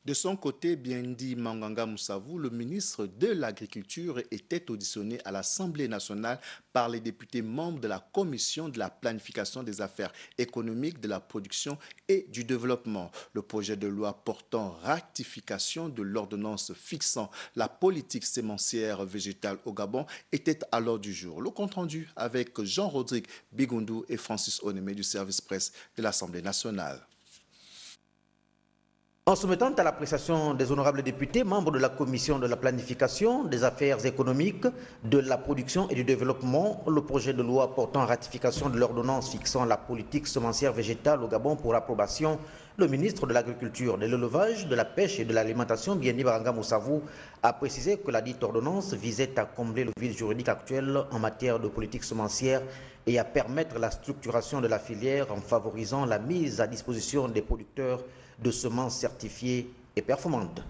De son côté, Biendi Manganga Moussavou, le ministre de l'Agriculture, était auditionné à l'Assemblée nationale par les députés membres de la Commission de la planification des affaires économiques, de la production et du développement. Le projet de loi portant ratification de l'ordonnance fixant la politique sémencière végétale au Gabon était à l'ordre du jour. Le compte-rendu avec Jean-Rodrigue Bigundou et Francis Onemé du service presse de l'Assemblée nationale. En soumettant à l'appréciation des honorables députés, membres de la Commission de la planification des affaires économiques, de la production et du développement, le projet de loi portant ratification de l'ordonnance fixant la politique semencière végétale au Gabon pour approbation, le ministre de l'Agriculture, de l'Élevage, de la Pêche et de l'Alimentation, Biendi Manganga Moussavou, a précisé que la dite ordonnance visait à combler le vide juridique actuel en matière de politique semencière et à permettre la structuration de la filière en favorisant la mise à disposition des producteurs de semences certifiées et performantes.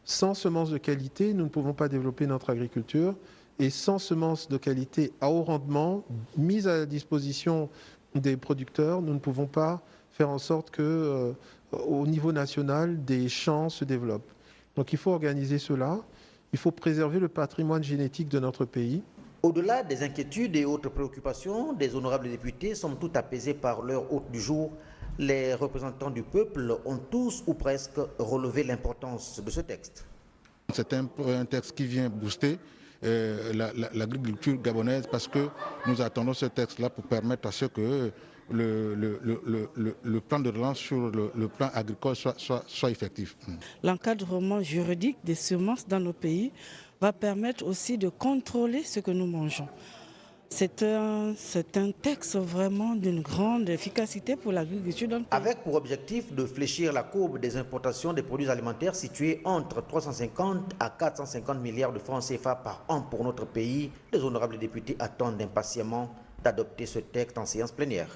Sans semences de qualité, nous ne pouvons pas développer notre agriculture. Et sans semences de qualité à haut rendement, mises à la disposition des producteurs, nous ne pouvons pas faire en sorte que, au niveau national, des champs se développent. Donc il faut organiser cela. Il faut préserver le patrimoine génétique de notre pays. Au-delà des inquiétudes et autres préoccupations, des honorables députés sont tout apaisés par l'heure haute du jour. Les représentants du peuple ont tous ou presque relevé l'importance de ce texte. C'est un texte qui vient booster l'agriculture gabonaise parce que nous attendons ce texte-là pour permettre à ce que le plan de relance sur le plan agricole soit effectif. L'encadrement juridique des semences dans nos pays va permettre aussi de contrôler ce que nous mangeons. C'est un texte vraiment d'une grande efficacité pour l'agriculture dans le pays. Avec pour objectif de fléchir la courbe des importations des produits alimentaires située entre 350 à 450 milliards de francs CFA par an pour notre pays, les honorables députés attendent impatiemment d'adopter ce texte en séance plénière.